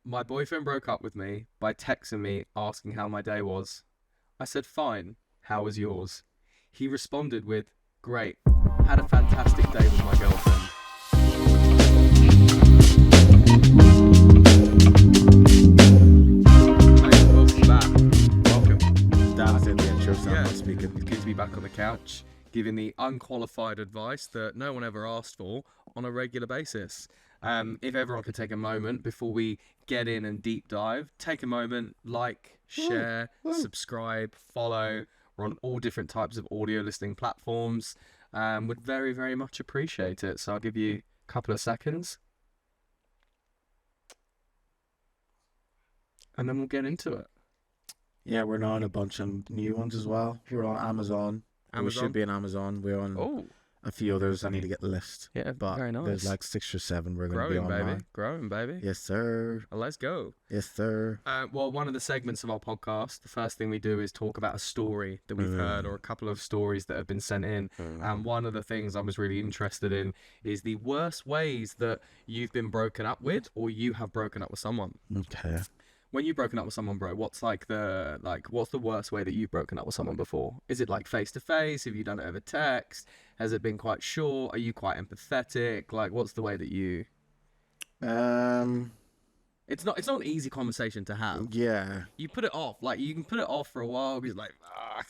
My boyfriend broke up with me by texting me asking how my day was. I said, fine. How was yours? He responded with, great. Had a fantastic day with my girlfriend. Hey, welcome back. Welcome. That's in the intro, so I'm not speaking. It's good to be back on the couch, giving the unqualified advice that no one ever asked for on a regular basis. If everyone could take a moment before we get in and deep dive, take a moment, like, share, subscribe, follow. We're on all different types of audio listening platforms. Would very, very much appreciate it. So I'll give you a couple of seconds. And then we'll get into it. Yeah, we're on a bunch of new ones as well. We're on Amazon. We should be on Amazon. We're on a few others. I need to get the list. Yeah, but very nice. There's like 6 or 7 we're going to be on now. Growing, baby. Yes, sir. Let's go. Yes, sir. Well, one of the segments of our podcast, the first thing we do is talk about a story that we've heard or a couple of stories that have been sent in. And one of the things I was really interested in is the worst ways that you've been broken up with or you have broken up with someone. Okay. When you've broken up with someone, bro, what's the worst way that you've broken up with someone before? Is it like face to face? Have you done it over text? Has it been quite short? Are you quite empathetic? Like, what's the way that you? It's not an easy conversation to have. Yeah. You put it off. Like, you can put it off for a while because,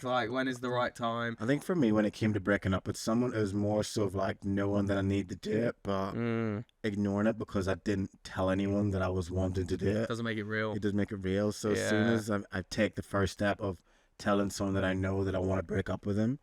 like, when is the right time? I think for me, when it came to breaking up with someone, it was more so of like knowing that I need to do it, but ignoring it because I didn't tell anyone that I was wanting to do it. Doesn't make it real. It doesn't make it real. So as soon as I take the first step of telling someone that I know that I want to break up with them,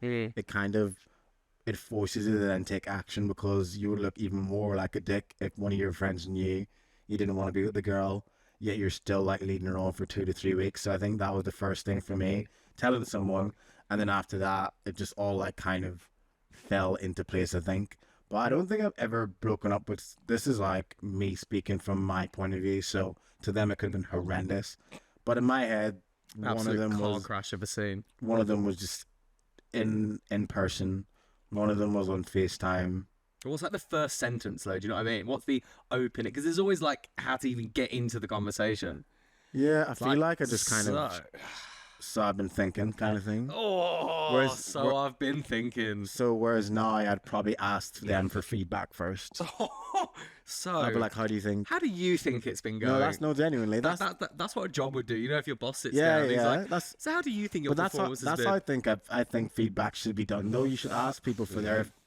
it forces you to then take action because you would look even more like a dick if one of your friends knew you didn't want to be with the girl, yet you're still like leading her on for 2 to 3 weeks. So I think that was the first thing for me, telling someone, and then after that, it just all like kind of fell into place, I think. But I don't think I've ever broken up with, this is like me speaking from my point of view, so to them it could have been horrendous. But in my head, Absolute one of them car crash of a scene. One of them was just in person. One of them was on FaceTime. What's like the first sentence though? Do you know what I mean? What's the opening? Because there's always like how to even get into the conversation. Yeah, I feel like I just kind of. So I've been thinking, kind of thing. I've been thinking. So whereas now I'd probably ask them for feedback first. So I'd be like, how do you think? How do you think it's been going? No, that's no genuinely. That's what a job would do. You know, if your boss sits down, he's like, so how do you think your performance has been? That's how I think feedback should be done. Though you should ask people for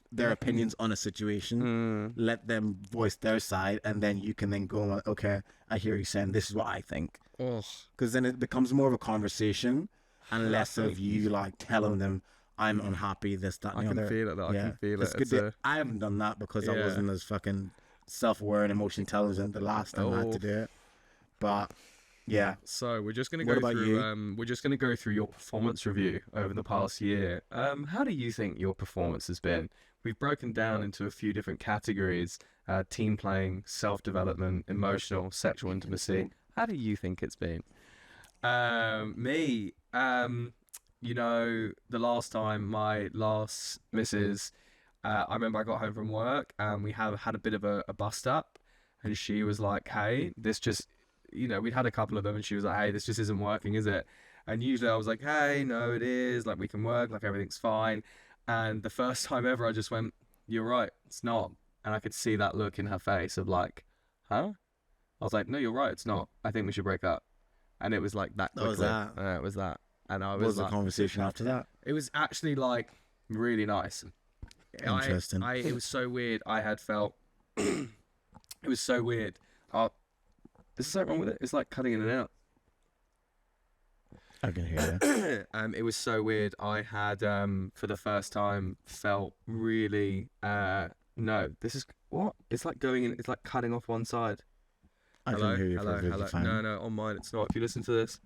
their opinions on a situation, let them voice their side, and then you can then go, okay, I hear you saying this is what I think. Because then it becomes more of a conversation and less of you like telling them I'm unhappy, this, that, and the other. I can feel it. I haven't done that because I wasn't as fucking self-aware and emotionally intelligent the last time I had to do it. But yeah. So we're just gonna go through. We're just gonna go through your performance review over the past year. How do you think your performance has been? We've broken down into a few different categories: team playing, self-development, emotional, sexual intimacy. How do you think it's been? Me. You know, the last time my last missus, I remember I got home from work and we had a bit of a bust up, and she was like, "Hey, this just." You know, we'd had a couple of them and she was like, hey, this just isn't working, is it? And usually I was like, hey, no, it is. Like, we can work. Like, everything's fine. And the first time ever, I just went, you're right. It's not. And I could see that look in her face of like, huh? I was like, no, you're right. It's not. I think we should break up. And it was like that quickly. It was that. And I was what was the conversation after that? It was actually like really nice. Interesting. It was so weird. I had felt, it was so weird. Is something wrong with it? It's like cutting in and out. I can hear you. It was so weird. I had, for the first time, felt really, no, this is, what? It's like going in, it's like cutting off one side. I can hear you perfectly fine. No, on mine it's not. If you listen to this.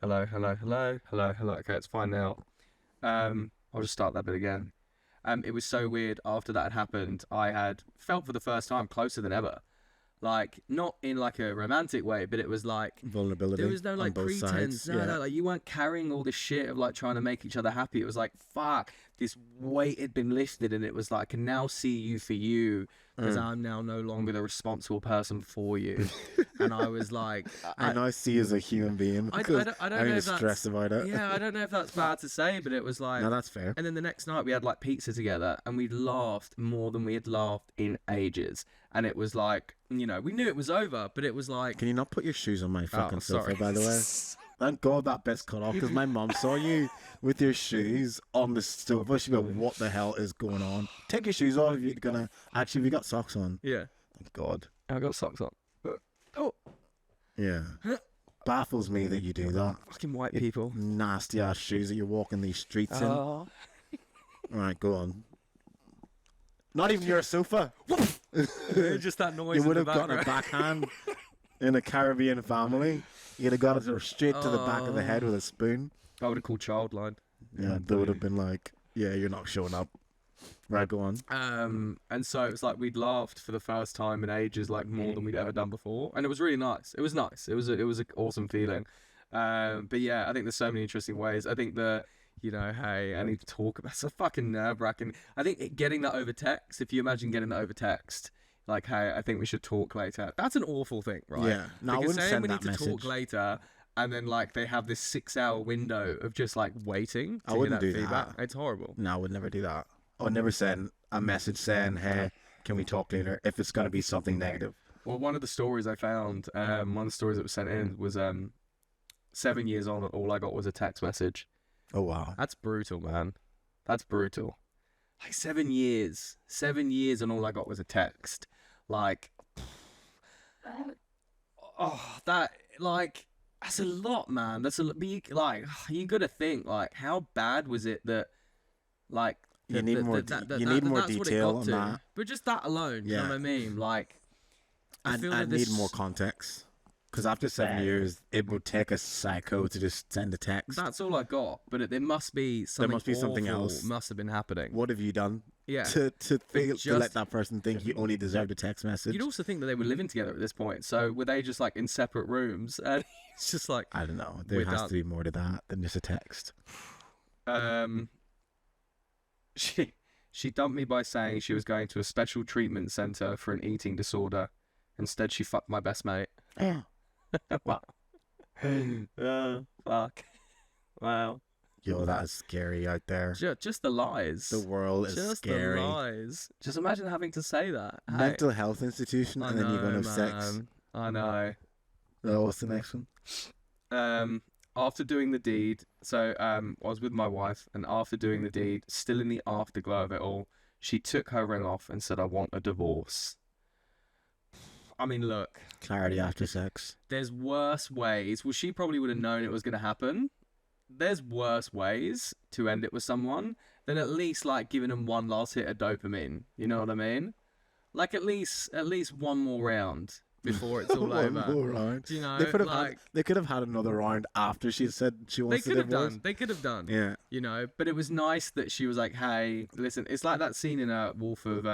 Hello. Okay, it's fine now. I'll just start that bit again. It was so weird. After that had happened, I had felt for the first time closer than ever. Like, not in like a romantic way, but it was like vulnerability. There was no like pretense. No, like you weren't carrying all this shit of like trying to make each other happy. It was like, fuck, this weight had been lifted, and it was like, I can now see you for you. because I'm now no longer the responsible person for you. And I was like, I now see you as a human being because I don't I'm know even if that's stressed about it. yeah, I don't know if that's bad to say, but it was like, No, that's fair. and then the next night we had like pizza together, and we laughed more than we had laughed in ages. And it was like, you know, we knew it was over, but it was like, Can you not put your shoes on my fucking sofa, sorry. by the way? Thank God that bit's cut off because my mum saw you with your shoes on the sofa. She'd be like, what the hell is going on? Take your shoes off if you're gonna. Actually, we got socks on. Yeah, Thank God. I got socks on. Oh, Yeah. Baffles me that you do that. fucking white people. Nasty ass shoes that you're walking these streets in. Oh. Alright, go on. Not even your sofa. Just that noise. You in would the have gotten a background. backhand in a Caribbean family. You'd have got it straight to the back of the head with a spoon. I would have called Childline. Yeah, they would have been like, yeah, you're not showing up. Right, go on. And so it was like we'd laughed for the first time in ages, like more than we'd ever done before, and it was really nice. It was nice. It was an awesome feeling. But yeah, I think there's so many interesting ways. I think that, you know, hey, I need to talk about. It's so fucking nerve-wracking. I think getting that over text. If you imagine getting that over text, like, hey, I think we should talk later. That's an awful thing, right? Yeah. No, I because wouldn't saying send we that need to talk message. later, and then like they have this 6-hour window of just like waiting to I wouldn't hear do feedback. that. It's horrible. No, I would never do that. I would never send a message saying, hey, can we talk later? If it's going to be something negative. Well, one of the stories I found, one of the stories that was sent in was 7 years on, all I got was a text message. Oh, wow. That's brutal, man. That's brutal. Like 7 years, and all I got was a text. Like, oh, that's a lot, man. That's a lot. Like, you got to think, like, how bad was it that, like, You need more that's detail what it got on to. that. But just that alone, you know Yeah. what I mean? Like, I feel I that need this more context. Because after 7 years, it would take a psycho to just send a text. That's all I got, but there must be something. must be something awful else. Must have been happening. What have you done Yeah. to just- let that person think you only deserved a text message? You'd also think that they were living together at this point. So were they just like in separate rooms? And it's just like, I don't know. There We're has done. to be more to that than just a text. she dumped me by saying she was going to a special treatment center for an eating disorder. Instead, she fucked my best mate. Yeah. Wow. Fuck. Wow. Yo, that is scary out there. Just the lies. The world is just scary. the lies. Just imagine having to say that. Hey, Mental health institution, I and then you're going to know, have sex. man. I know. Oh, what's the next one? After doing the deed, so I was with my wife, and after doing the deed, still in the afterglow of it all, she took her ring off and said, "I want a divorce." I mean, look, Clarity after sex. there's worse ways. Well, she probably would have known it was going to happen. There's worse ways to end it with someone than at least like giving them one last hit of dopamine. You know what I mean? Like at least one more round before it's all One over. more round. Do you know? They could have had another round after she said she They wants to could have divorce. done. They could have done. Yeah. You know, but it was nice that she was like, "Hey, listen." It's like that scene in Wolf of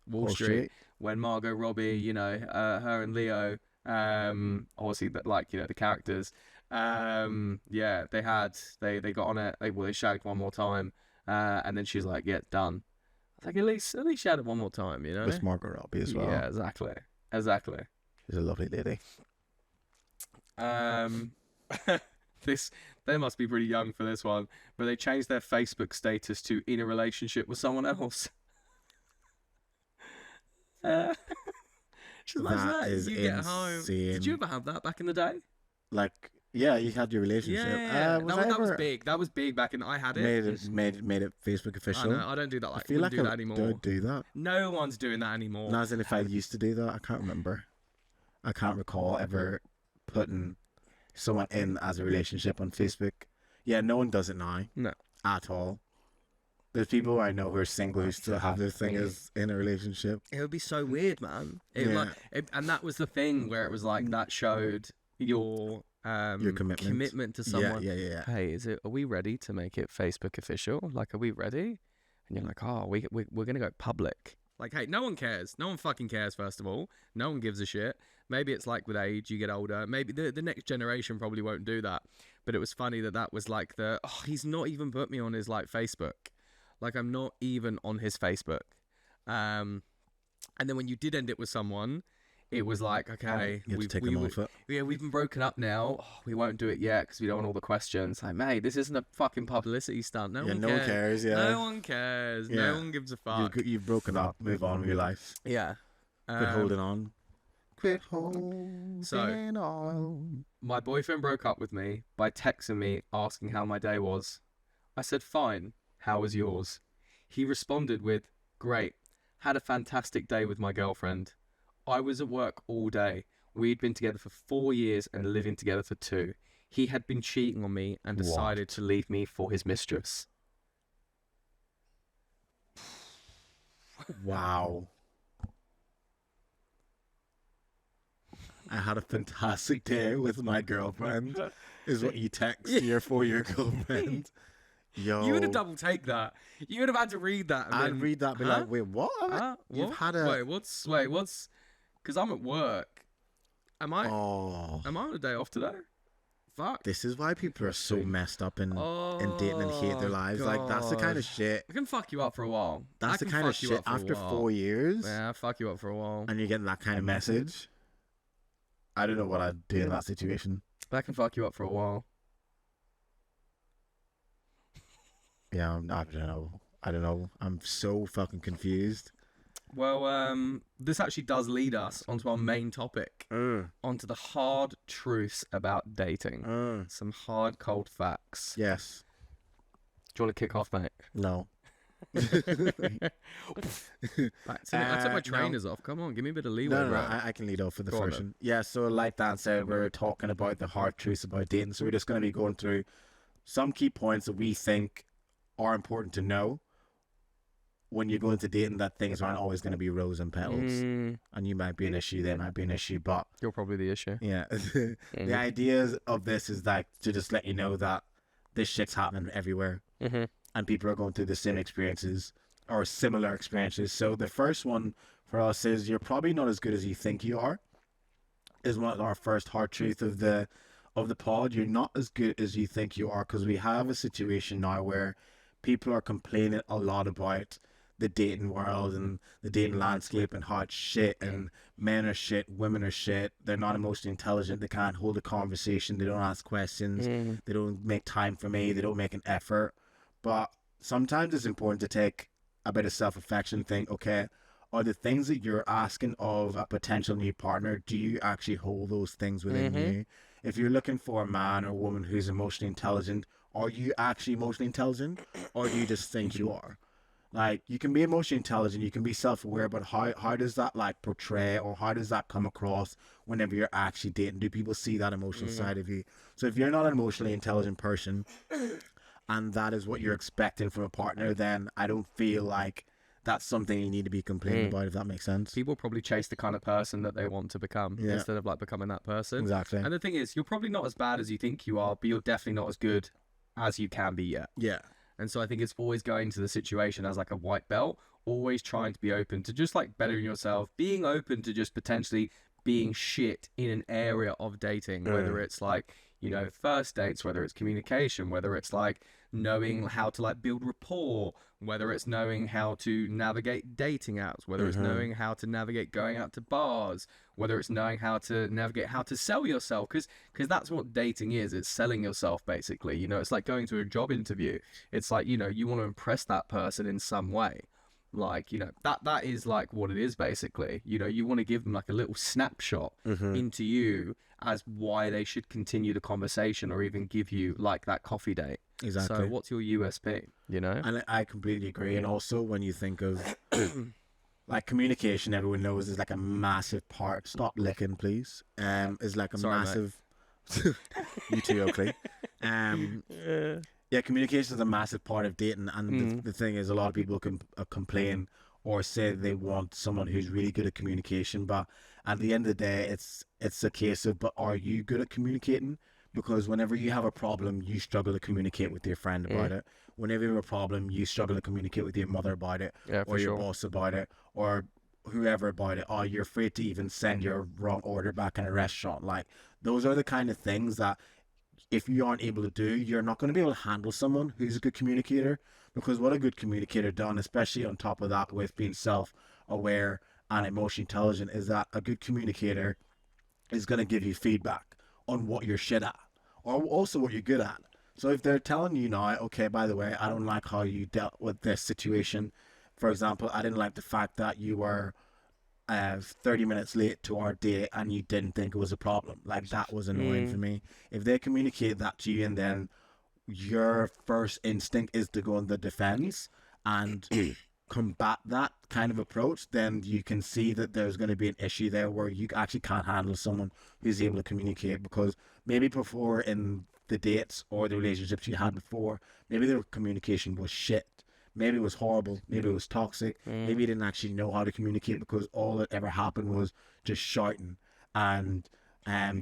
Wall Street when Margot Robbie, you know, her and Leo, obviously, like, you know, the characters, yeah, they got on it. They shagged one more time, and then she's like, "Yeah, done." I was like, at least she had it one more time, you know. With Margot Robbie as well. Yeah, exactly. She's a lovely lady. They must be pretty young for this one, but they changed their Facebook status to "in a relationship with someone else." Just imagine That is you get home. Did insane. you ever have that back in the day? Like, yeah, you had your relationship. Yeah, Was that I was ever big. That was big back in. I had it. made it Facebook I official? know. I don't do that. I Like, feel like do that I anymore. don't do that. No one's doing that anymore. Not as in if I used to do that. I can't remember. I can't recall ever putting someone in as a relationship on Facebook. Yeah, no one does it now. No. At all. There's people I know who are single who still have their thing as in a relationship. It would be so weird, man. Yeah. And that was the thing where it was like that showed your commitment to someone. Yeah. Hey, are we ready to make it Facebook official? Like, are we ready? And you're like, oh, we're gonna go public. Like, hey, no one cares. No one fucking cares. First of all, no one gives a shit. Maybe it's like with age, you get older. Maybe the next generation probably won't do that. But it was funny that was like he's not even put me on his like Facebook. Like, I'm not even on his Facebook. And then when you did end it with someone, it was like, okay, You have to take them off it. we've been broken up now. Oh, we won't do it yet because we don't want all the questions. Like, mate, this isn't a fucking publicity stunt. No one no cares. one cares. Yeah, No one cares. Yeah. No one gives a fuck. you've broken up. Move on with your life. Yeah. Quit holding on. Quit holding So- on. My boyfriend broke up with me by texting me asking how my day was. I said, fine. How was yours? He responded with, great. Had a fantastic day with my girlfriend. I was at work all day. We'd been together for 4 years and living together for 2. He had been cheating on me and decided to leave me for his mistress. Wow. I had a fantastic day with my girlfriend. Is what you text your 4-year girlfriend. Yo, You would have double take that. You would have had to read that. And I'd been, read that and be huh? like, wait, what? Huh? You've What? had a... What's? Because I'm at work. Am I Oh, on a day off today? Fuck. this is why people are so messed up in dating and hate their lives. Like, that's the kind of shit. I can fuck you up for a while. That's the kind of shit after 4 years, Yeah, I'll fuck you up for a while. and you're getting that kind of message. I don't know what I'd do in that situation. I can fuck you up for a while. Yeah, I don't know. I'm so fucking confused. Well, this actually does lead us onto our main topic, onto the hard truths about dating. Some hard, cold facts. Yes. Do you want to kick off, mate? No. I took my trainers off. Come on, give me a bit of leeway, No, bro. I can lead off with the Go on first then. one. Yeah, so like Dan said, we're talking about the hard truths about dating. So we're just going to be going through some key points that we think are important to know when you're going to dating, that things aren't always going to be rose and petals. And you might be an issue, they might be an issue, but You're probably the issue. yeah. The idea of this is like to just let you know that this shit's happening everywhere. And people are going through the same experiences or similar experiences. So the first one for us is you're probably not as good as you think you are. Is one of our first hard truth of the pod. You're not as good as you think you are, because we have a situation now where people are complaining a lot about the dating world and the dating landscape and how it's shit, and men are shit, women are shit, they're not emotionally intelligent, they can't hold a conversation, they don't ask questions, they don't make time for me, they don't make an effort. But sometimes it's important to take a bit of self-reflection, think, okay, are the things that you're asking of a potential new partner, do you actually hold those things within you? If you're looking for a man or woman who's emotionally intelligent, are you actually emotionally intelligent, or do you just think you are? Like, you can be emotionally intelligent, you can be self-aware, but how does that like portray, or how does that come across whenever you're actually dating? Do people see that emotional side of you? So if you're not an emotionally intelligent person and that is what you're expecting from a partner, then I don't feel like that's something you need to be complaining about, if that makes sense. People probably chase the kind of person that they want to become instead of like becoming that person. Exactly. And the thing is, you're probably not as bad as you think you are, but you're definitely not as good as you can be yet. Yeah. And so I think it's always going to the situation as like a white belt, always trying to be open to just like bettering yourself, being open to just potentially being shit in an area of dating, whether it's like, you know, first dates, whether it's communication, whether it's like knowing how to like build rapport, whether it's knowing how to navigate dating apps, whether it's knowing how to navigate going out to bars, whether it's knowing how to navigate how to sell yourself, because that's what dating is. It's selling yourself, basically. You know, it's like going to a job interview. It's like, you know, you want to impress that person in some way. Like, you know, that is like what it is, basically. You know, you want to give them like a little snapshot into you as why they should continue the conversation or even give you like that coffee date. Exactly. So what's your USP, you know? And I completely agree. And also when you think of like communication, everyone knows is like a massive part. Stop licking, please. Is like a Sorry, massive. You too, Oakley. Yeah, communication is a massive part of dating, and the thing is, a lot of people can complain or say they want someone who's really good at communication, but at the end of the day, it's a case of, but are you good at communicating? Because whenever you have a problem, you struggle to communicate with your friend about it. Whenever you have a problem, you struggle to communicate with your mother about it, or your boss about it, or whoever about it. Or you're afraid to even send your wrong order back in a restaurant. Like, those are the kind of things that if you aren't able to do, you're not going to be able to handle someone who's a good communicator. Because what a good communicator done, especially on top of that with being self-aware and emotionally intelligent is that a good communicator is going to give you feedback on what you're shit at or also what you're good at. So if they're telling you now, okay, by the way, I don't like how you dealt with this situation. For example, I didn't like the fact that you were 30 minutes late to our date and you didn't think it was a problem. Like, that was annoying for me. If they communicate that to you and then your first instinct is to go on the defense and combat that kind of approach, then you can see that there's going to be an issue there where you actually can't handle someone who's able to communicate, because maybe before in the dates or the relationships you had before, maybe the communication was shit. Maybe it was horrible. Maybe it was toxic. Maybe you didn't actually know how to communicate because all that ever happened was just shouting and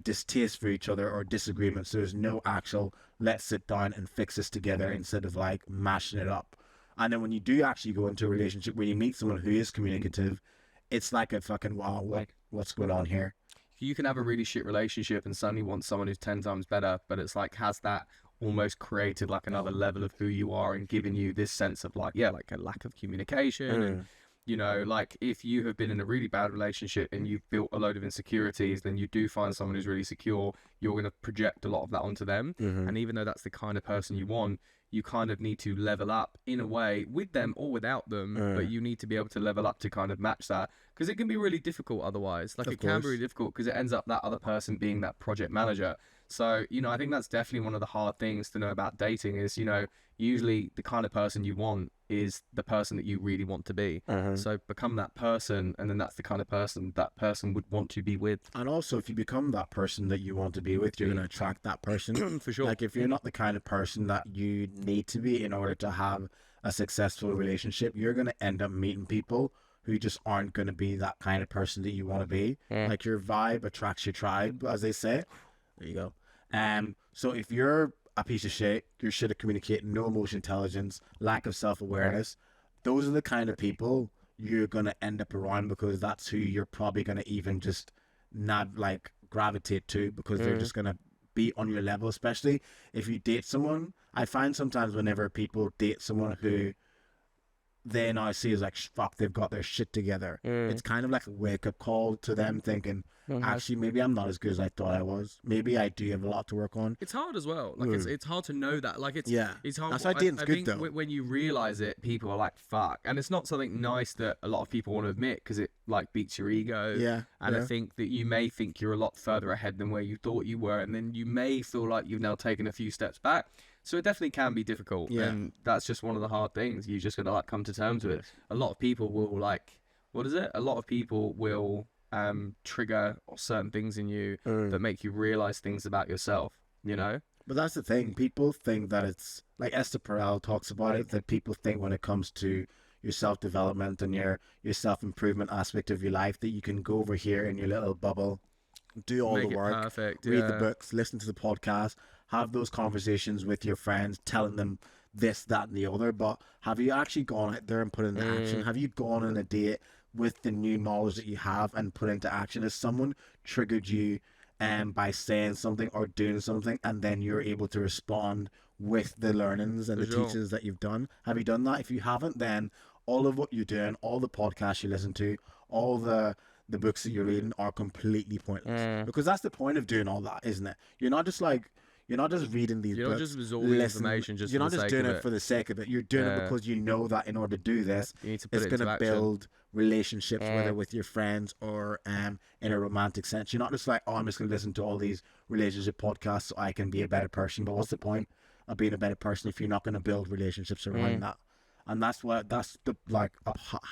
distaste for each other or disagreements. There's no actual let's sit down and fix this together instead of like mashing it up. And then when you do actually go into a relationship where you meet someone who is communicative, it's like a fucking wow, what's going on here? You can have a really shit relationship and suddenly want someone who's 10 times better, but it's like has that almost created like another level of who you are and giving you this sense of like, yeah, like a lack of communication. And, you know, like if you have been in a really bad relationship and you've built a load of insecurities, then you do find someone who's really secure, you're going to project a lot of that onto them. And even though that's the kind of person you want, you kind of need to level up in a way with them or without them, but you need to be able to level up to kind of match that, because it can be really difficult otherwise. Like, it can be really difficult because it ends up that other person being that project manager. So, you know, I think that's definitely one of the hard things to know about dating is, you know, usually the kind of person you want is the person that you really want to be. So become that person, and then that's the kind of person that person would want to be with. And also, if you become that person that you want to be with, you're going to attract that person. For sure. Like, if you're not the kind of person that you need to be in order to have a successful relationship, you're going to end up meeting people who just aren't going to be that kind of person that you want to be. Like, your vibe attracts your tribe, as they say. There you go. So if you're a piece of shit, you're shit at communicating, no emotional intelligence, lack of self-awareness, those are the kind of people you're going to end up around, because that's who you're probably going to even just not like gravitate to, because they're just going to be on your level. Especially if you date someone, I find sometimes whenever people date someone who they now see as like, fuck, they've got their shit together, it's kind of like a wake-up call to them thinking, actually, maybe I'm not as good as I thought I was. Maybe I do have a lot to work on. It's hard as well. Like, it's hard to know that. Like, it's hard. That's why dating's good, though. When you realize it, people are like, fuck. And it's not something nice that a lot of people want to admit, because it like beats your ego. And I think that you may think you're a lot further ahead than where you thought you were, and then you may feel like you've now taken a few steps back. So it definitely can be difficult. And that's just one of the hard things. You just got to like come to terms with it. A lot of people will like, what is it? A lot of people will trigger certain things in you that make you realize things about yourself, you know? But that's the thing. People think that it's like Esther Perel talks about it, that people think when it comes to your self-development and your self-improvement aspect of your life, that you can go over here in your little bubble, do all the work, perfect, read the books, listen to the podcast, have those conversations with your friends, telling them this, that, and the other. But have you actually gone out there and put into action? Have you gone on a date with the new knowledge that you have and put into action? Has someone triggered you by saying something or doing something, and then you're able to respond with the learnings and the teachings that you've done? Have you done that? If you haven't, then all of what you're doing, all the podcasts you listen to, all the books that you're reading are completely pointless. Because that's the point of doing all that, isn't it? You're not just reading these books. You're not just absorbing information just You're for not the just sake doing of it for the sake of it. You're doing it because you know that in order to do this, you need to put it's it into going to action. build relationships, whether with your friends or in a romantic sense. You're not just like, oh, I'm just going to listen to all these relationship podcasts so I can be a better person. But what's the point of being a better person if you're not going to build relationships around that? And that's the like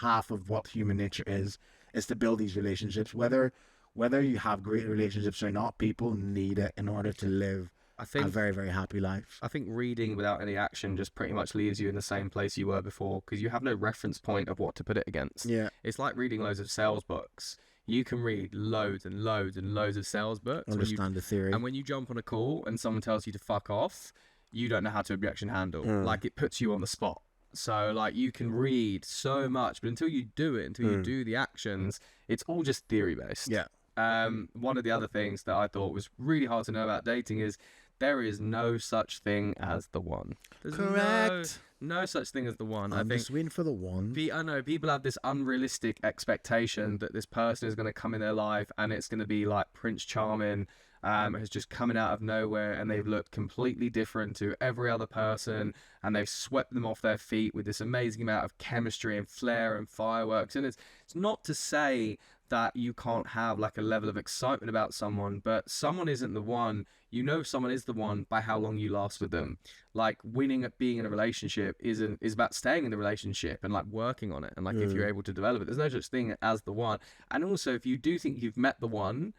half of what human nature is to build these relationships. Whether you have great relationships or not, people need it in order to live a very, very happy life. I think reading without any action just pretty much leaves you in the same place you were before, because you have no reference point of what to put it against. It's like reading loads of sales books. You can read loads and loads and loads of sales books. Understand the theory. And when you jump on a call and someone tells you to fuck off, you don't know how to objection handle. Like, it puts you on the spot. So, like, you can read so much, but until you do it, until you do the actions, it's all just theory-based. One of the other things that I thought was really hard to know about dating is there is no such thing as the one. There's Correct. no such thing as the one. I'm I think just waiting for the one. I know people have this unrealistic expectation that this person is going to come in their life and it's going to be like Prince Charming, has just coming out of nowhere, and they've looked completely different to every other person, and they've swept them off their feet with this amazing amount of chemistry and flair and fireworks. And it's not to say that you can't have like a level of excitement about someone, but someone isn't the one. You know someone is the one by how long you last with them. Like winning at being in a relationship is about staying in the relationship and like working on it, and like if you're able to develop it, there's no such thing as the one. And also, if you do think you've met the one,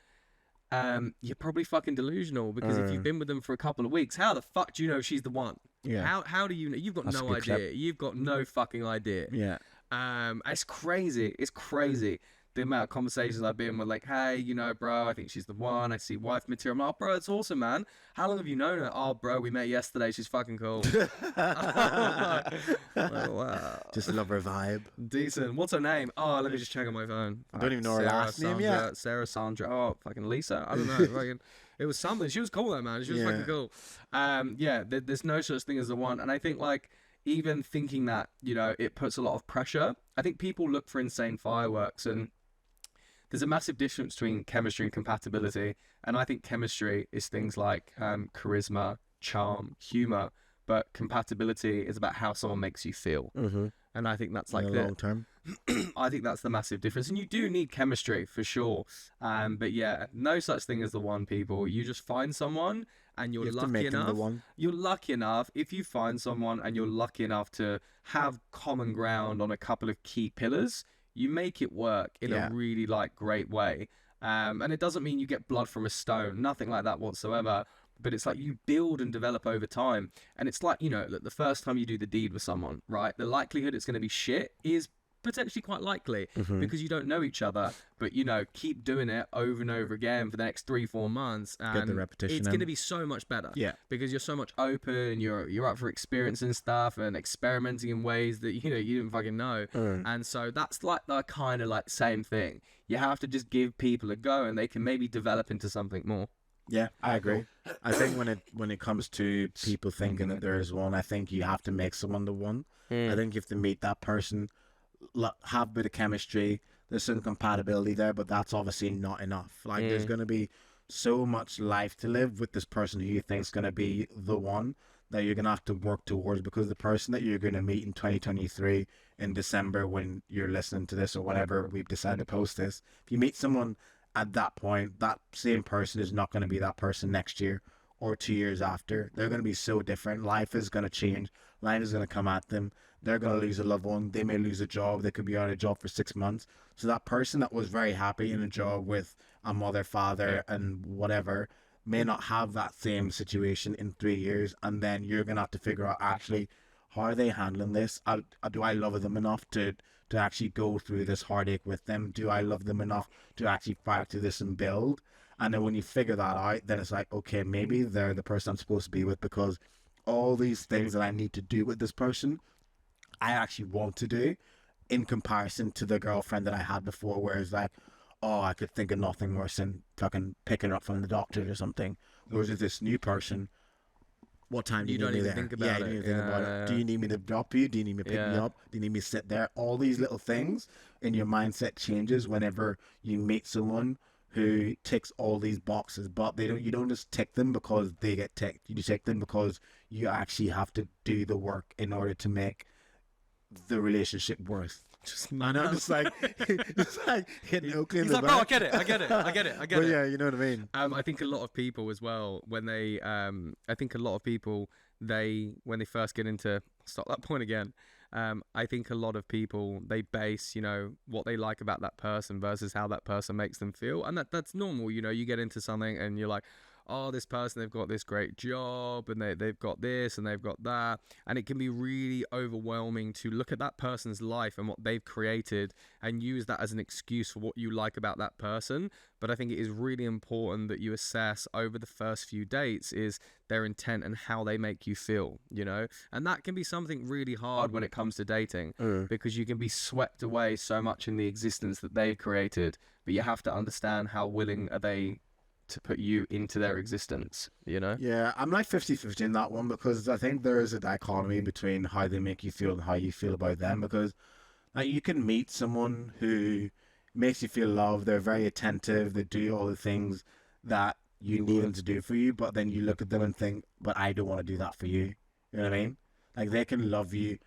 you're probably fucking delusional, because if you've been with them for a couple of weeks, how the fuck do you know she's the one? Yeah. How do you know? You've got That's a no good idea. clip. You've got no fucking idea. Yeah. It's crazy. It's crazy. The amount of conversations I've been with, like, hey, you know, bro, I think she's the one. I see wife material. I'm like, oh, bro, it's awesome, man. How long have you known her? Oh, bro, we met yesterday. She's fucking cool. Oh, wow. Just love her vibe. Decent. What's her name? Oh, let me just check on my phone. I don't even know her Sarah, last name Sandra, yet. Sarah, Sandra. Oh, fucking Lisa. I don't know. Fucking, it was something. She was cool though, man. She was fucking cool. There's no such thing as the one. And I think, like, even thinking that, you know, it puts a lot of pressure. I think people look for insane fireworks, and there's a massive difference between chemistry and compatibility. And I think chemistry is things like charisma, charm, humor, but compatibility is about how someone makes you feel. Mm-hmm. And I think that's like In the long term. I think that's the massive difference. And you do need chemistry for sure. But yeah, no such thing as the one, people. You just find someone and you're You have to lucky make them enough. the one. You're lucky enough if you find someone and you're lucky enough to have common ground on a couple of key pillars, you make it work in a really like great way. And it doesn't mean you get blood from a stone, nothing like that whatsoever. But it's like you build and develop over time. And it's like, you know, the first time you do the deed with someone, right? The likelihood it's going to be shit is potentially quite likely because you don't know each other. But, you know, keep doing it over and over again for the next 3-4 months. And Get the repetition it's in. going to be so much better. Yeah. Because you're so much open, you're up for experiencing stuff and experimenting in ways that, you know, you didn't fucking know. And so that's like the kind of like same thing. You have to just give people a go and they can maybe develop into something more. Yeah, I agree. I think when it comes to people thinking that there is one, I think you have to make someone the one. I think you have to meet that person, have a bit of chemistry. There's some compatibility there, but that's obviously not enough. Like there's going to be so much life to live with this person who you think is going to be the one that you're going to have to work towards, because the person that you're going to meet in 2023 in December when you're listening to this or whatever we've decided to post this, if you meet someone at that point, that same person is not going to be that person next year or 2 years after. They're going to be so different. Life is going to change. Life is going to come at them. They're going to lose a loved one. They may lose a job. They could be out of a job for 6 months. So that person that was very happy in a job with a mother, father, and whatever may not have that same situation in 3 years. And then you're going to have to figure out, actually, how are they handling this? Do I love them enough to actually go through this heartache with them? Do I love them enough to actually fight through this and build? And then when you figure that out, then it's like, okay, maybe they're the person I'm supposed to be with, because all these things that I need to do with this person, I actually want to do, in comparison to the girlfriend that I had before, where it's like, oh, I could think of nothing worse than fucking picking her up from the doctor or something. Whereas with this new person, what time do you need me there? Think about yeah, you don't even think about it. Do you need me to drop you? Do you need me to pick me up? Do you need me to sit there? All these little things in your mindset changes whenever you meet someone who ticks all these boxes, but you don't just tick them because they get ticked. You tick them because you actually have to do the work in order to make the relationship worth. I know, just like hitting Oakley in the He's like, back. bro, I get it. But yeah, you know what I mean. I think a lot of people as well, when they, I think a lot of people, when they first get into, stop that point again. I think a lot of people, they base, you know, what they like about that person versus how that person makes them feel. And that's normal. You know, you get into something and you're like, oh, this person, they've got this great job and they've got this and they've got that. And it can be really overwhelming to look at that person's life and what they've created and use that as an excuse for what you like about that person. But I think it is really important that you assess over the first few dates is their intent and how they make you feel, you know? And that can be something really hard when it comes to dating because you can be swept away so much in the existence that they've created, but you have to understand how willing are they to put you into their existence, you know? Yeah, I'm like 50-50 in that one, because I think there is a dichotomy between how they make you feel and how you feel about them. Because like, you can meet someone who makes you feel loved, they're very attentive, they do all the things that you need them to do for you, but then you look at them and think, but I don't want to do that for you. You know what I mean? Like, they can love you,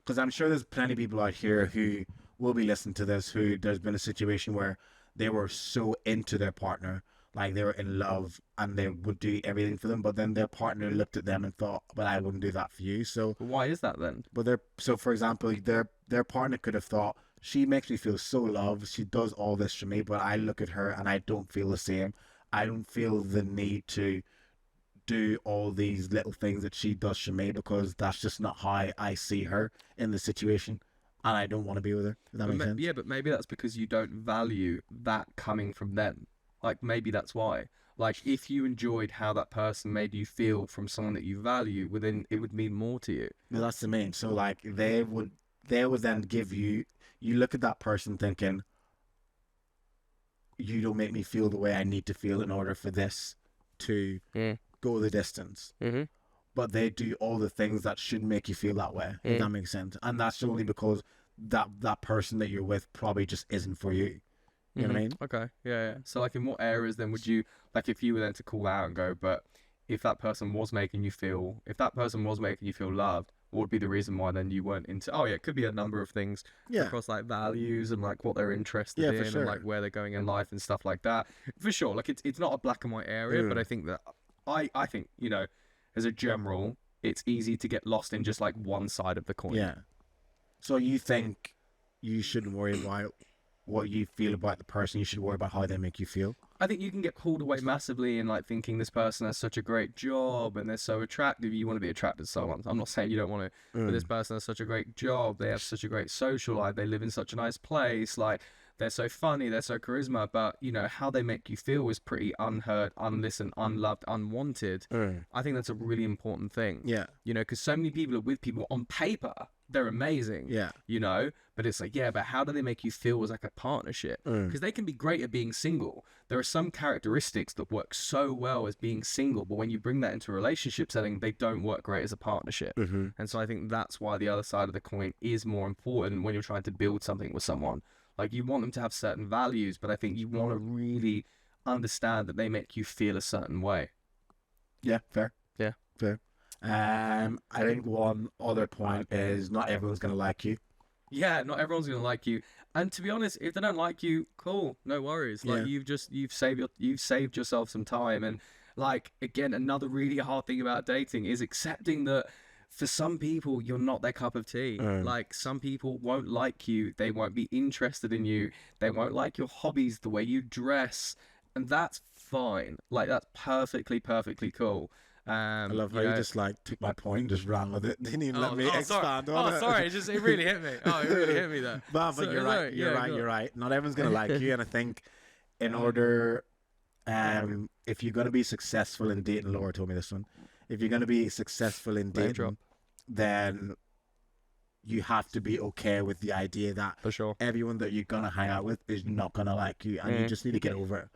because I'm sure there's plenty of people out here who will be listening to this, who there's been a situation where they were so into their partner, like they were in love and they would do everything for them, but then their partner looked at them and thought, but I wouldn't do that for you. So Why is that then? but so for example, their partner could have thought, she makes me feel so loved, she does all this for me, but I look at her and I don't feel the same. I don't feel the need to do all these little things that she does for me, because that's just not how I see her in the situation, and I don't want to be with her. Does that make sense? Yeah, but maybe that's because you don't value that coming from them. Like, maybe that's why. Like, if you enjoyed how that person made you feel from someone that you value, well, then it would mean more to you. No, that's the main. So like they would then give you, you look at that person thinking, you don't make me feel the way I need to feel in order for this to go the distance. Mm-hmm. But they do all the things that should make you feel that way, if that makes sense. And that's only because that person that you're with probably just isn't for you. You know what I mean? Okay, yeah. So, like, in what areas then would you, like, if you were then to call out and go, but if that person was making you feel loved, what would be the reason why then you weren't into? Oh, yeah, it could be a number of things across, like, values and, like, what they're interested in and, like, where they're going in life and stuff like that. For sure, like, it's not a black and white area, but I think that, I think, you know, as a general, it's easy to get lost in just, like, one side of the coin. Yeah. So you think you shouldn't worry about what you feel about the person, you should worry about how they make you feel? I think you can get pulled away massively in, like, thinking this person has such a great job and they're so attractive. You want to be attracted to someone. I'm not saying you don't want to, but this person has such a great job. They have such a great social life. They live in such a nice place. Like, they're so funny. They're so charisma. But, you know, how they make you feel is pretty unheard, unlistened, unloved, unwanted. I think that's a really important thing. Yeah. You know, because so many people are with people on paper. They're amazing. Yeah. You know, but it's like, yeah, but how do they make you feel as like a partnership? Because they can be great at being single. There are some characteristics that work so well as being single, but when you bring that into a relationship setting, they don't work great as a partnership. And so I think that's why the other side of the coin is more important when you're trying to build something with someone. Like, you want them to have certain values, but I think you want to really understand that they make you feel a certain way. Yeah, fair. Yeah. Fair. I think one other point is not everyone's going to like you. Yeah, not everyone's going to like you. And to be honest, if they don't like you, cool, no worries. Like, you've saved yourself some time. And, like, again, another really hard thing about dating is accepting that for some people, you're not their cup of tea. Like, some people won't like you. They won't be interested in you. They won't like your hobbies, the way you dress. And that's fine. Like, that's perfectly cool. I love how you just like took my point and just ran with it. Didn't even let me expand on it. Oh, sorry, it really hit me. Oh, it really hit me there. But you're right. You're right. Not everyone's gonna like you, and I think in order, if you're gonna be successful in dating, Laura told me this one. If you're gonna be successful in dating, then you have to be okay with the idea that for sure everyone that you're gonna hang out with is not gonna like you, and you just need to get over it.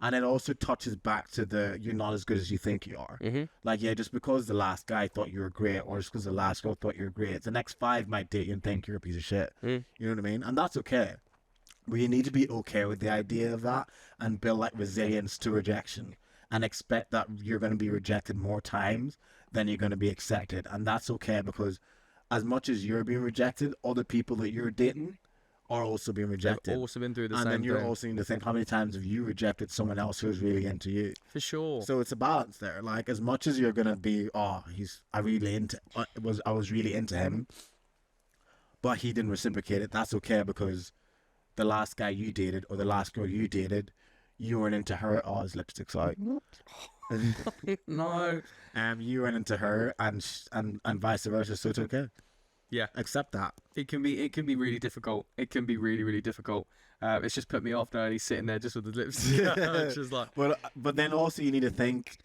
And it also touches back to you're not as good as you think you are. Like, yeah, just because the last guy thought you were great, or just because the last girl thought you were great, the next 5 might date you and think you're a piece of shit. You know what I mean? And that's okay. But you need to be okay with the idea of that and build, like, resilience to rejection and expect that you're going to be rejected more times than you're going to be accepted. And that's okay, because as much as you're being rejected, other people that you're dating are also being rejected. They've also been through the same thing. And then you're also need to think, how many times have you rejected someone else who's really into you? For sure. So it's a balance there. Like, as much as you're gonna be, I was really into him, but he didn't reciprocate it. That's okay, because the last guy you dated or the last girl you dated, you weren't into her. Oh, his lipstick's out. No. You weren't into her, and vice versa. So it's okay. Yeah, accept that. It can be really difficult. It can be really difficult. It's just put me off now. And he's sitting there just with the lips. It's just like. But then also you need to think,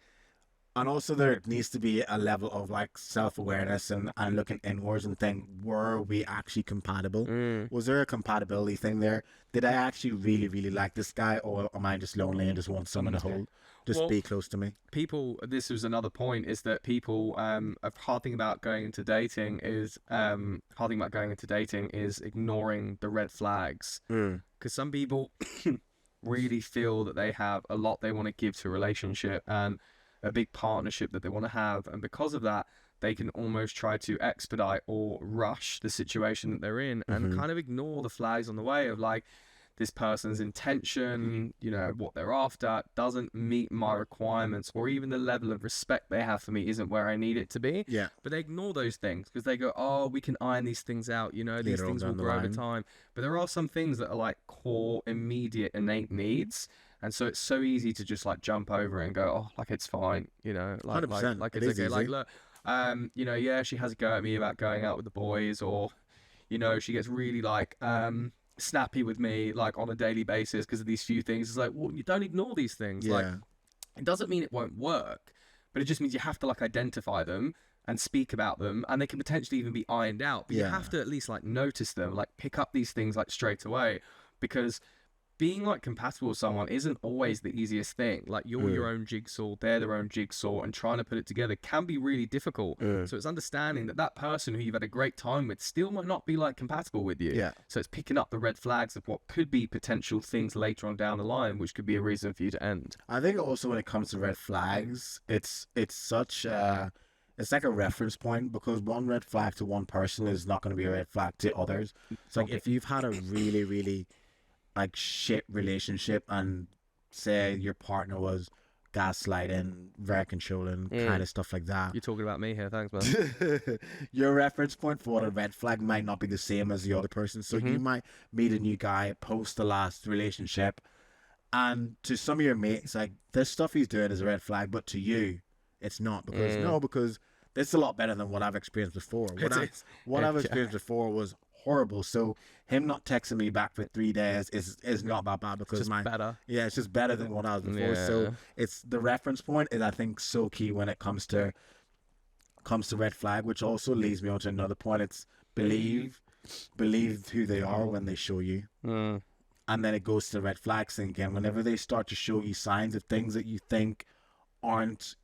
And also there needs to be a level of like self-awareness and looking inwards and think, were we actually compatible? Was there a compatibility thing there? Did I actually really, really like this guy, or am I just lonely and just want someone to hold, just Well, be close to me? people, this was another point, is that people, a hard thing about going into dating is, ignoring the red flags. Because some people really feel that they have a lot they want to give to a relationship and a big partnership that they want to have, and because of that they can almost try to expedite or rush the situation that they're in and kind of ignore the flags on the way of like, this person's intention, you know, what they're after doesn't meet my requirements, or even the level of respect they have for me isn't where I need it to be. Yeah. But they ignore those things because they go, oh, we can iron these things out, you know, these Later on things will down the grow over line. time. But there are some things that are like core, immediate, innate needs. And so it's so easy to just like jump over it and go, oh, like it's fine, you know, like 100%. like It it's is okay. Like, easy. look, you know, yeah, she has a go at me about going out with the boys, or, you know, she gets really like snappy with me like on a daily basis because of these few things. It's like, well, you don't ignore these things. Like, Yeah. it doesn't mean it won't work, but it just means you have to like identify them and speak about them, and they can potentially even be ironed out, but you Yeah. have to at least like notice them, like pick up these things like straight away, because being like compatible with someone isn't always the easiest thing. Like, you're your own jigsaw, they're their own jigsaw, and trying to put it together can be really difficult. So it's understanding that that person who you've had a great time with still might not be like compatible with you. Yeah. So it's picking up the red flags of what could be potential things later on down the line, which could be a reason for you to end. I think also when it comes to red flags, it's such it's like a reference point, because one red flag to one person is not going to be a red flag to others. It's like if you've had a really, really like shit relationship, and say your partner was gaslighting, very controlling, kind of stuff like that. You're talking about me here, thanks, man. Your reference point for what a red flag might not be the same as the other person. So you might meet a new guy post the last relationship, and to some of your mates, like, this stuff he's doing is a red flag, but to you, it's not, because because this is a lot better than what I've experienced before. What I've experienced before was horrible. So him not texting me back for 3 days is not that bad, because Just better. yeah, it's just better than what I was before. Yeah. So it's the reference point is, I think, so key when it comes to red flag, which also leads me on to another point. It's believe who they are when they show you. And then it goes to the red flags thing again. Whenever they start to show you signs of things that you think aren't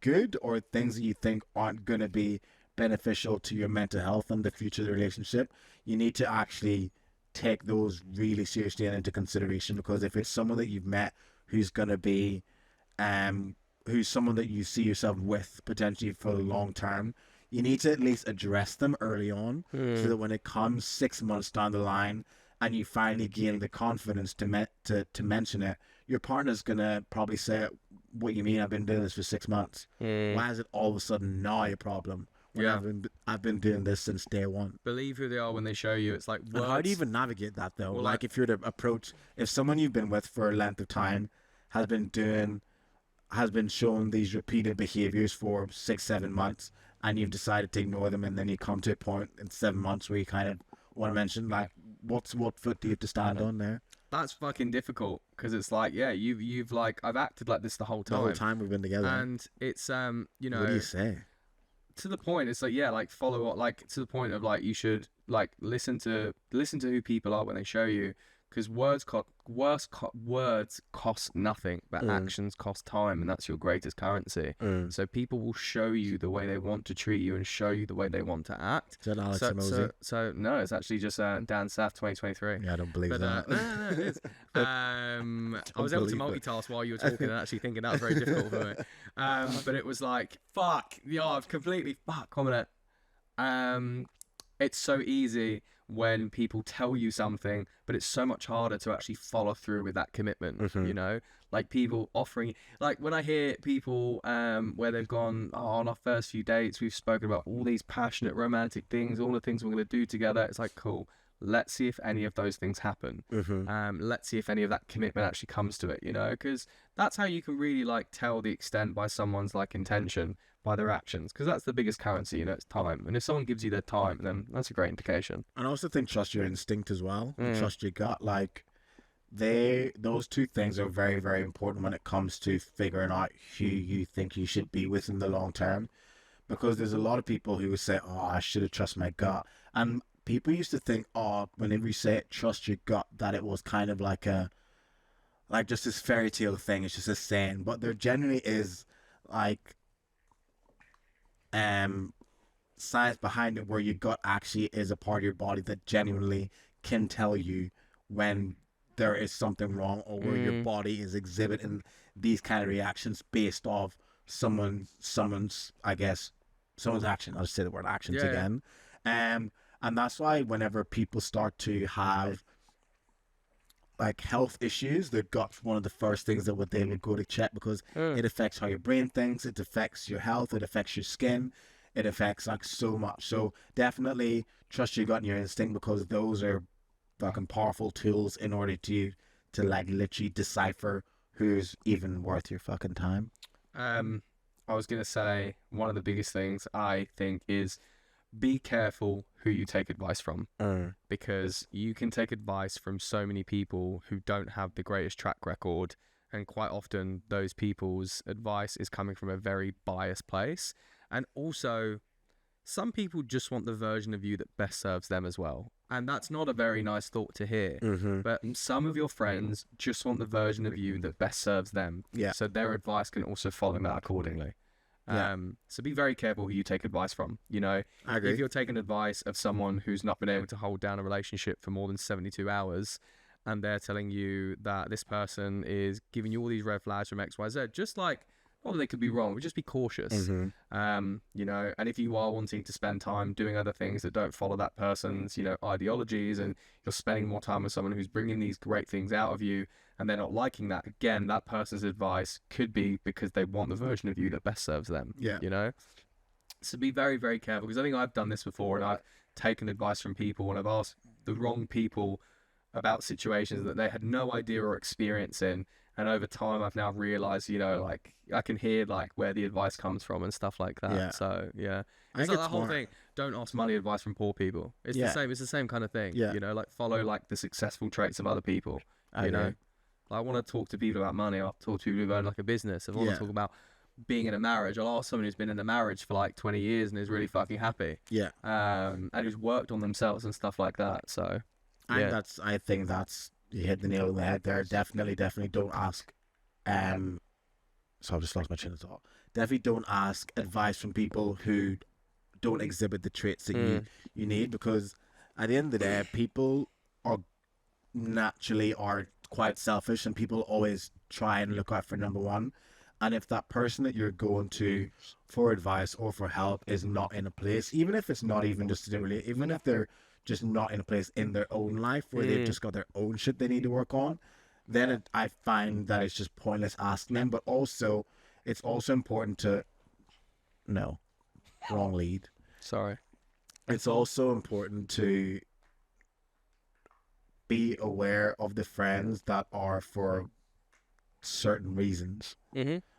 good, or things that you think aren't going to be beneficial to your mental health and the future of the relationship, you need to actually take those really seriously and into consideration. Because if it's someone that you've met who's going to be who's someone that you see yourself with potentially for the long term, you need to at least address them early on, so that when it comes 6 months down the line and you finally gain the confidence to mention it, your partner's gonna probably say, what you mean, I've been doing this for 6 months? Why is it all of a sudden now a problem when I've been doing this since day one? Believe who they are when they show you. It's like, And how do you even navigate that though? Like, if you're to approach, if someone you've been with for a length of time has been showing these repeated behaviors for 6-7 months, and you've decided to ignore them, and then you come to a point in 7 months where you kind of want to mention, like, what foot do you have to stand on there? That's fucking difficult, because it's like, yeah, you've like, I've acted like this the whole The time. whole time we've been together. And it's you know, What do you say? to the point, it's like, yeah, like, follow what, like, to the point of like, you should like listen to who people are when they show you, because words cost nothing, but actions cost time, and that's your greatest currency. So people will show you the way they want to treat you and show you the way they want to act. Is that Alex Ramosi? So no, it's actually just Dan Saff 2023. Yeah, I don't believe But that. no, it is. I was able to believe it. multitask while you were talking and actually thinking. That was very difficult for me. But it was like, fuck, yeah, I've completely comment. It's so easy when people tell you something, but it's so much harder to actually follow through with that commitment. You know, like people offering, like when I hear people where they've gone, oh, on our first few dates, we've spoken about all these passionate romantic things, all the things we're going to do together. It's like, cool. Let's see if any of those things happen. Let's see if any of that commitment actually comes to it, you know, because that's how you can really like tell the extent by someone's like intention, by their actions, because that's the biggest currency, you know, it's time. And if someone gives you their time, then that's a great indication. And I also think trust your instinct as well. Trust your gut. Like, those two things are very, very important when it comes to figuring out who you think you should be with in the long term. Because there's a lot of people who would say, "Oh, I should have trusted my gut," and people used to think, "Oh, whenever you say it, trust your gut," that it was kind of like just this fairy tale thing. It's just a saying, but there generally is like um science behind it, where your gut actually is a part of your body that genuinely can tell you when there is something wrong, or where your body is exhibiting these kind of reactions based off someone's I guess someone's action. I'll just say the word actions again. And that's why whenever people start to have like health issues, their gut's one of the first things that they would go to check, because it affects how your brain thinks, it affects your health, it affects your skin, it affects like so much. So definitely trust your gut and your instinct, because those are fucking powerful tools in order to like literally decipher who's even worth your fucking time. I was gonna say one of the biggest things I think is be careful who you take advice from, because you can take advice from so many people who don't have the greatest track record, and quite often those people's advice is coming from a very biased place. And also, some people just want the version of you that best serves them as well. And that's not a very nice thought to hear. But some of your friends just want the version of you that best serves them. Yeah. So their advice can also follow that accordingly. Yeah. So be very careful who you take advice from. You know, I agree. if you're taking advice of someone who's not been able to hold down a relationship for more than 72 hours, and they're telling you that this person is giving you all these red flags from XYZ, just like, well, they could be wrong, but just be cautious. You know, and if you are wanting to spend time doing other things that don't follow that person's, you know, ideologies, and you're spending more time with someone who's bringing these great things out of you, and they're not liking that, again, that person's advice could be because they want the version of you that best serves them. Yeah. You know? So be very, very careful, because I think I've done this before, and I've taken advice from people, and I've asked the wrong people about situations that they had no idea or experience in. And over time, I've now realized, you know, like, I can hear like where the advice comes from and stuff like that. Yeah. So yeah, I it's think like it's that whole more- thing. Don't ask money advice from poor people. It's the same. It's the same kind of thing. Yeah. You know, like follow like the successful traits of other people. I You know, agree. like, I want to talk to people about money. I'll talk to people about like a business. If I want Yeah. to talk about being in a marriage, I'll ask someone who's been in a marriage for like 20 years and is really fucking happy. Yeah. And who's worked on themselves and stuff like that. So yeah. I think that's you hit the nail on the head there. Definitely don't ask. So I've just lost my train of thought. Definitely don't ask advice from people who don't exhibit the traits that you need, because at the end of the day, people are naturally quite selfish, and people always try and look out for number one. And if that person that you're going to for advice or for help is not in a place, even if it's not even just even if they're just not in a place in their own life where they've just got their own shit they need to work on, then I find that it's just pointless asking them. But also, it's also important to no, wrong lead. Sorry. It's also important to be aware of the friends that are for certain reasons.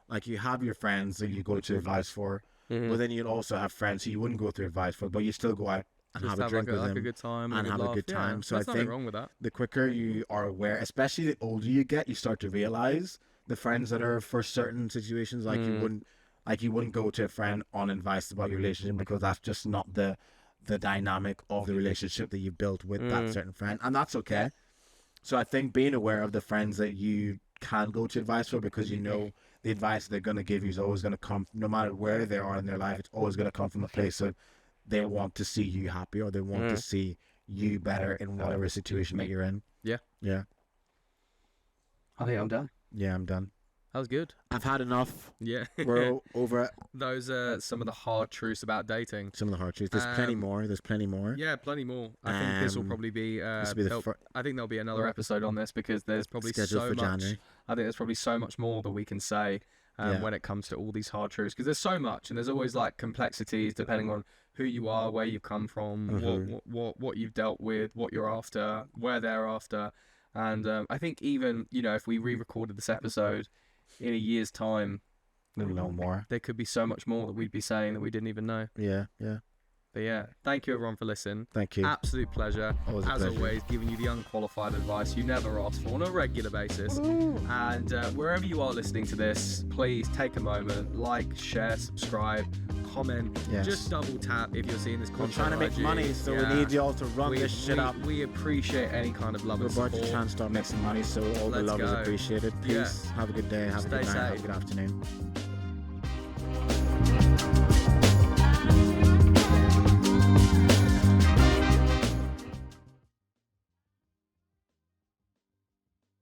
Like, you have your friends that you go to advice for, but then you'll also have friends who you wouldn't go to advice for, but you still go out and Just have a drink like with them a good time and have a good time. Yeah, So there's I nothing think wrong with that. the quicker you are aware, especially the older you get, you start to realize the friends that are for certain situations. Like, you wouldn't go to a friend on advice about your relationship, because that's just not the dynamic of the relationship that you built with that certain friend, and that's okay. So I think being aware of the friends that you can go to advice for, because you know the advice they're going to give you is always going to come, no matter where they are in their life, it's always going to come from a place of they want to see you happy, or they want to see you better in whatever situation that you're in. Yeah. Yeah. I think I'm done. Yeah, I'm done. That was good. I've had enough. Yeah. We're over it. Those are some of the hard truths about dating. Some of the hard truths. There's plenty more. Yeah, plenty more. I think this will probably be. This will be I think there'll be another episode on this, because there's probably scheduled so for much. January. I think there's probably so much more that we can say when it comes to all these hard truths, because there's so much, and there's always like complexities depending on who you are, where you've come from, what you've dealt with, what you're after, where they're after, and I think even, you know, if we re-recorded this episode in a year's time, No more. there could be so much more that we'd be saying that we didn't even know. Yeah, yeah. But yeah, thank you everyone for listening. Thank you. Absolute pleasure. Always a As pleasure. always, giving you the unqualified advice you never ask for on a regular basis. And wherever you are listening to this, please take a moment, like, share, subscribe, comment. Yes. Just double tap if you're seeing this We're content. trying to on make IG. money, so we need you all to run this shit up. We appreciate any kind of love We're and about support. to try and start making money, so all the Let's love is go. appreciated. Peace. Yeah. Have a good day. Have a Stay good night. Have a safe. good afternoon.